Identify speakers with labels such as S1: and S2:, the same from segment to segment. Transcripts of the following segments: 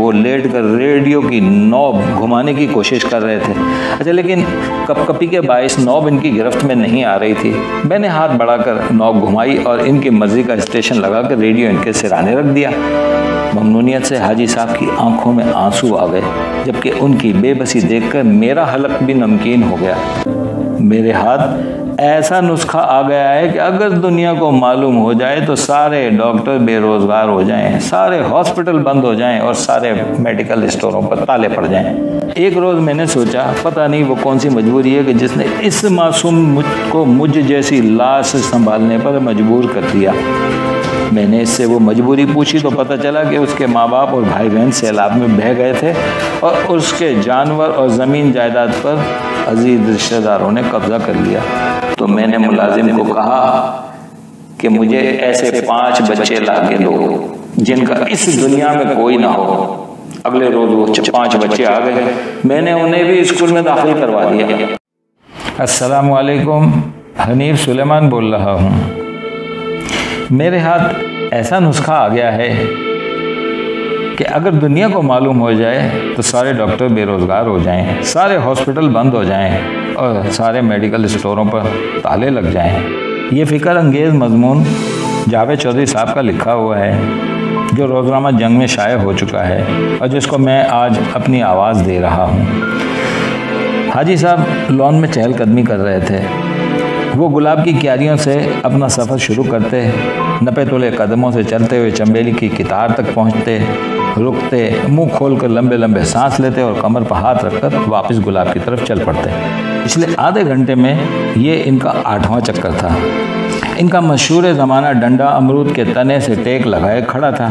S1: वो लेट कर रेडियो की नॉब घुमाने की कोशिश कर रहे थे। अच्छा, लेकिन कपकपी के बाइस नॉब इनकी गिरफ्त में नहीं आ रही थी। मैंने हाथ बढ़ाकर नॉब घुमाई और इनकी मर्जी का स्टेशन लगाकर रेडियो इनके सिराने रख दिया। ममनूनियत से हाजी साहब की आंखों में आंसू आ गए, जबकि उनकी बेबसी देखकर मेरा हलक भी नमकीन हो गया। मेरे हाथ ऐसा नुस्खा आ गया है कि अगर दुनिया को मालूम हो जाए तो सारे डॉक्टर बेरोजगार हो जाएं, सारे हॉस्पिटल बंद हो जाएं और सारे मेडिकल स्टोरों पर ताले पड़ जाएं। एक रोज़ मैंने सोचा, पता नहीं वो कौन सी मजबूरी है कि जिसने इस मासूम को मुझ जैसी लाश संभालने पर मजबूर कर दिया। मैंने इससे वो मजबूरी पूछी तो पता चला कि उसके माँ बाप और भाई बहन सैलाब में बह गए थे और उसके जानवर और ज़मीन जायदाद पर अजीज रिश्तेदारों ने कब्जा कर लिया। तो मैंने मुलाजिम को कहा कि मुझे ऐसे 5 बच्चे ला के दो जिनका इस दुनिया में कोई ना हो। अगले रोज वो 5 बच्चे आ गए। मैंने उन्हें भी स्कूल में दाखिल करवा दिया। अस्सलाम वालेकुम, हनीफ सुलेमान बोल रहा हूँ। मेरे हाथ ऐसा नुस्खा आ गया है कि अगर दुनिया को मालूम हो जाए तो सारे डॉक्टर बेरोजगार हो जाएं, सारे हॉस्पिटल बंद हो जाएं और सारे मेडिकल स्टोरों पर ताले लग जाएं। ये फ़िक्र अंगेज़ मजमून जावेद चौधरी साहब का लिखा हुआ है, जो रोज़नामा जंग में शाये हो चुका है और जिसको मैं आज अपनी आवाज़ दे रहा हूँ। हाजी साहब लॉन में चहलकदमी कर रहे थे। वो गुलाब की क्यारियों से अपना सफ़र शुरू करते, नपे तोले कदमों से चलते हुए चंबेली की कितार तक पहुँचते, रुकते, मुंह खोलकर लंबे लंबे सांस लेते और कमर पर हाथ रखकर वापस गुलाब की तरफ चल पड़ते। पिछले आधे घंटे में ये इनका 8वां चक्कर था। इनका मशहूर ज़माना डंडा अमरूद के तने से टेक लगाए खड़ा था।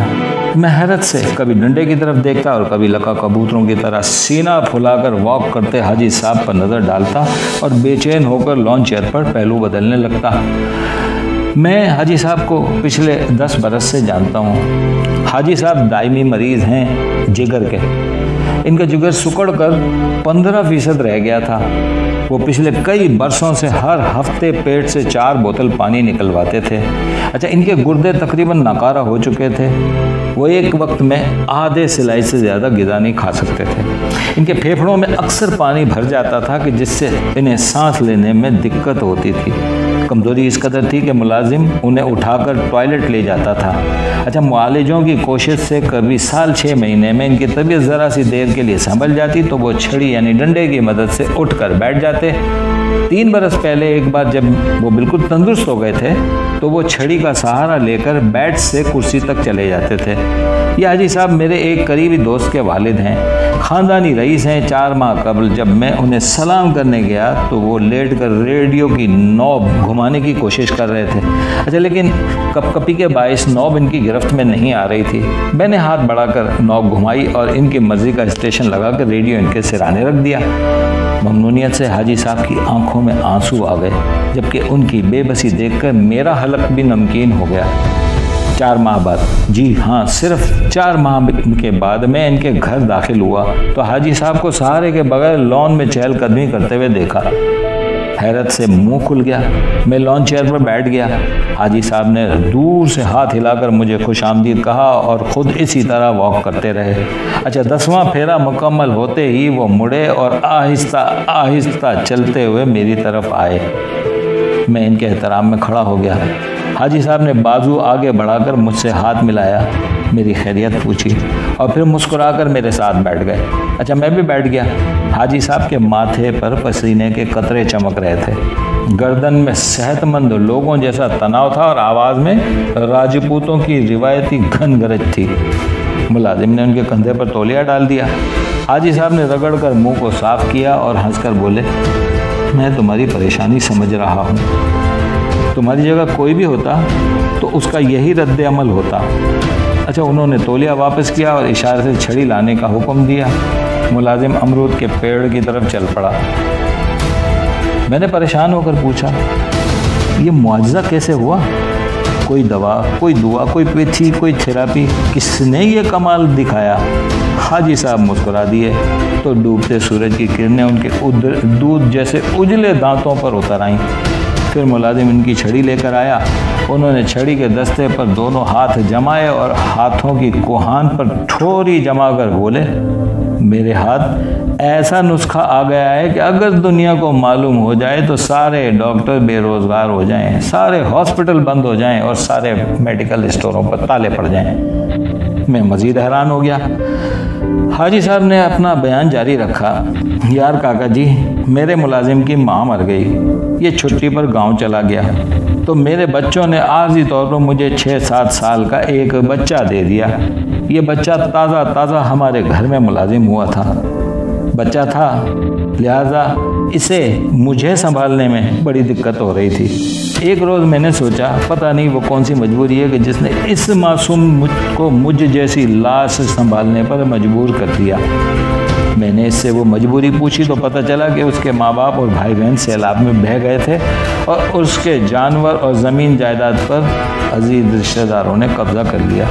S1: मैं हैरत से कभी डंडे की तरफ देखता और कभी लका कबूतरों की तरह सीना फुलाकर वॉक करते हाजी साहब पर नज़र डालता और बेचैन होकर लॉन चेयर पर पहलू बदलने लगता। मैं हाजी साहब को पिछले 10 बरस से जानता हूँ। हाजी साहब दायमी मरीज़ हैं जिगर के। इनका जिगर सिकुड़ कर 15% रह गया था। वो पिछले कई बरसों से हर हफ्ते पेट से 4 बोतल पानी निकलवाते थे। अच्छा, इनके गुर्दे तकरीबन नाकारा हो चुके थे। वो एक वक्त में आधे सिलाई से ज़्यादा ग़िज़ा नहीं खा सकते थे। इनके फेफड़ों में अक्सर पानी भर जाता था कि जिससे इन्हें सांस लेने में दिक्कत होती थी। कमज़ोरी इस कदर थी कि मुलाजिम उन्हें उठाकर टॉयलेट ले जाता था। अच्छा, मुआलिजों की कोशिश से कभी साल 6 महीने में इनकी तबीयत ज़रा सी देर के लिए संभल जाती तो वो छड़ी यानी डंडे की मदद से उठकर बैठ जाते। 3 बरस पहले एक बार जब वो बिल्कुल तंदुरुस्त हो गए थे तो वो छड़ी का सहारा लेकर बेड से कुर्सी तक चले जाते थे। ये हाजी साहब मेरे एक करीबी दोस्त के वालिद हैं, ख़ानदानी रईस हैं। 4 माह कबल जब मैं उन्हें सलाम करने गया तो वो लेट कर रेडियो की नॉब घुमाने की कोशिश कर रहे थे। अच्छा, लेकिन कपकपी के बाइस नॉब इनकी गिरफ्त में नहीं आ रही थी। मैंने हाथ बढ़ाकर नॉब घुमाई और इनकी मर्जी का स्टेशन लगाकर रेडियो इनके सिराने रख दिया। ममनूनियत से हाजी साहब की आंखों में आंसू आ गए, जबकि उनकी बेबसी देखकर मेरा हलक भी नमकीन हो गया। 4 माह बाद, जी हाँ, सिर्फ 4 माह के बाद मैं इनके घर दाखिल हुआ तो हाजी साहब को सहारे के बगैर लॉन में चहलकदमी करते हुए देखा। हैरत से मुंह खुल गया। मैं लॉन चेयर पर बैठ गया। हाजी साहब ने दूर से हाथ हिलाकर मुझे खुशामदीद कहा और ख़ुद इसी तरह वॉक करते रहे। अच्छा, 10वां फेरा मुकम्मल होते ही वो मुड़े और आहिस्ता आहिस्ता चलते हुए मेरी तरफ आए। मैं इनके एहतराम में खड़ा हो गया। हाजी साहब ने बाजू आगे बढ़ाकर मुझसे हाथ मिलाया, मेरी खैरियत पूछी और फिर मुस्कुराकर मेरे साथ बैठ गए। अच्छा, मैं भी बैठ गया। हाजी साहब के माथे पर पसीने के कतरे चमक रहे थे। गर्दन में सेहतमंद लोगों जैसा तनाव था और आवाज़ में राजपूतों की रिवायती घन गरज थी। मुलाजिम ने उनके कंधे पर तौलिया डाल दिया। हाजी साहब ने रगड़कर मुंह को साफ किया और हंसकर बोले, मैं तुम्हारी परेशानी समझ रहा हूँ। तुम्हारी जगह कोई भी होता तो उसका यही रद्द अमल होता। अच्छा, उन्होंने तौलिया वापस किया और इशारे से छड़ी लाने का हुक्म दिया। मुलाजिम अमरूद के पेड़ की तरफ चल पड़ा। मैंने परेशान होकर पूछा, ये मुआजिज़ा कैसे हुआ? कोई दवा, कोई दुआ, कोई पैथी, कोई थेरापी, किसने ये कमाल दिखाया? हाजी साहब मुस्कुरा दिए तो डूबते सूरज की किरणें उनके दूध जैसे उजले दांतों पर उतर आईं। फिर मुलाजिम इनकी छड़ी लेकर आया। उन्होंने छड़ी के दस्ते पर दोनों हाथ जमाए और हाथों की कोहान पर ठोरी जमाकर बोले, मेरे हाथ ऐसा नुस्खा आ गया है कि अगर दुनिया को मालूम हो जाए तो सारे डॉक्टर बेरोजगार हो जाएं, सारे हॉस्पिटल बंद हो जाएं और सारे मेडिकल स्टोरों पर ताले पड़ जाएं। मैं मज़ीद हैरान हो गया। हाजी साहब ने अपना बयान जारी रखा, यार काका जी, मेरे मुलाजिम की माँ मर गई, ये छुट्टी पर गांव चला गया, तो मेरे बच्चों ने आर्जी तौर पर मुझे 6-7 साल का एक बच्चा दे दिया। ये बच्चा ताज़ा ताज़ा हमारे घर में मुलाजिम हुआ था, बच्चा था, लिहाजा इसे मुझे संभालने में बड़ी दिक्कत हो रही थी। एक रोज़ मैंने सोचा, पता नहीं वो कौन सी मजबूरी है कि जिसने इस मासूम को मुझ जैसी लाश संभालने पर मजबूर कर दिया। मैंने इससे वो मजबूरी पूछी तो पता चला कि उसके माँ बाप और भाई बहन सैलाब में बह गए थे और उसके जानवर और ज़मीन जायदाद पर अजीज रिश्तेदारों ने कब्ज़ा कर लिया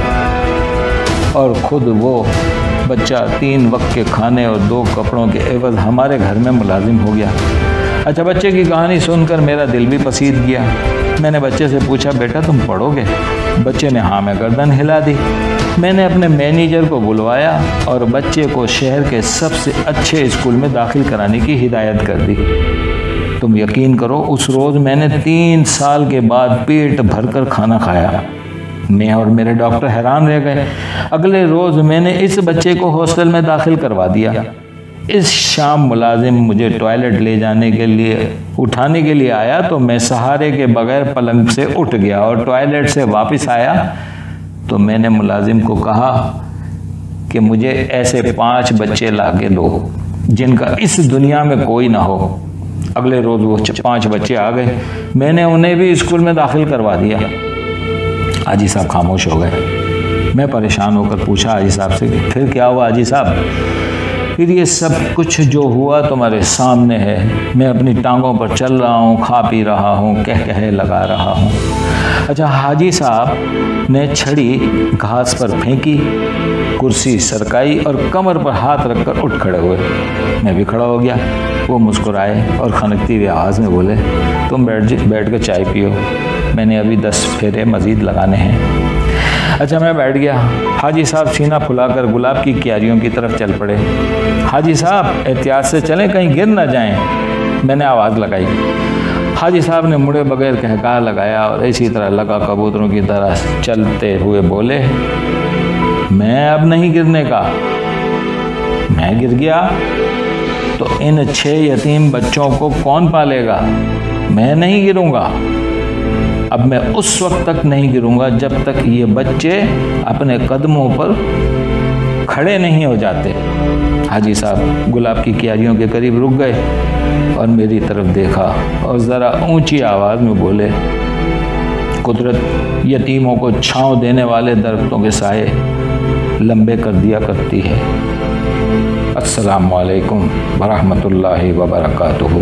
S1: और ख़ुद वो बच्चा 3 वक्त के खाने और 2 कपड़ों के एवज हमारे घर में मुलाजिम हो गया। अच्छा, बच्चे की कहानी सुनकर मेरा दिल भी पसीज गया। मैंने बच्चे से पूछा, बेटा तुम पढ़ोगे? बच्चे ने हाँ में गर्दन हिला दी। मैंने अपने मैनेजर को बुलवाया और बच्चे को शहर के सबसे अच्छे स्कूल में दाखिल कराने की हिदायत कर दी। तुम यकीन करो, उस रोज़ मैंने 3 साल के बाद पेट भरकर खाना खाया। मैं और मेरे डॉक्टर हैरान रह गए। अगले रोज़ मैंने इस बच्चे को हॉस्टल में दाखिल करवा दिया। इस शाम मुलाजिम मुझे टॉयलेट ले जाने के लिए उठाने के लिए आया तो मैं सहारे के बगैर पलंग से उठ गया और टॉयलेट से वापस आया तो मैंने मुलाजिम को कहा कि मुझे ऐसे 5 बच्चे ला के दो जिनका इस दुनिया में कोई ना हो। अगले रोज़ वो 5 बच्चे आ गए। मैंने उन्हें भी स्कूल में दाखिल करवा दिया। हाजी साहब खामोश हो गए। मैं परेशान होकर पूछा हाजी साहब से, फिर क्या हुआ हाजी साहब? फिर ये सब कुछ जो हुआ तुम्हारे सामने है। मैं अपनी टांगों पर चल रहा हूँ, खा पी रहा हूँ, कह लगा रहा हूँ। अच्छा, हाजी साहब ने छड़ी घास पर फेंकी, कुर्सी सरकाई और कमर पर हाथ रखकर उठ खड़े हुए। मैं भी खड़ा हो गया। वो मुस्कुराए और खनकती हुई आवाज़ में बोले, तुम बैठ कर चाय पियो, मैंने अभी 10 फेरे मज़ीद लगाने हैं। अच्छा, मैं बैठ गया। हाजी साहब सीना फुलाकर गुलाब की क्यारियों की तरफ चल पड़े। हाजी साहब एहतियात से चलें, कहीं गिर ना जाएं। मैंने आवाज़ लगाई। हाजी साहब ने मुड़े बगैर कहका लगाया और इसी तरह लगा कबूतरों की तरह चलते हुए बोले, मैं अब नहीं गिरने का। मैं गिर गया तो इन 6 यतीम बच्चों को कौन पालेगा? मैं नहीं गिरूंगा। अब मैं उस वक्त तक नहीं गिरूंगा जब तक ये बच्चे अपने कदमों पर खड़े नहीं हो जाते। हाजी साहब गुलाब की क्यारियों के करीब रुक गए और मेरी तरफ देखा और ज़रा ऊंची आवाज़ में बोले, कुदरत यतीमों को छांव देने वाले दरख्तों के साए लंबे कर दिया करती है। अस्सलामु अलैकुम वरहमतुल्लाहि वबरकातुहू।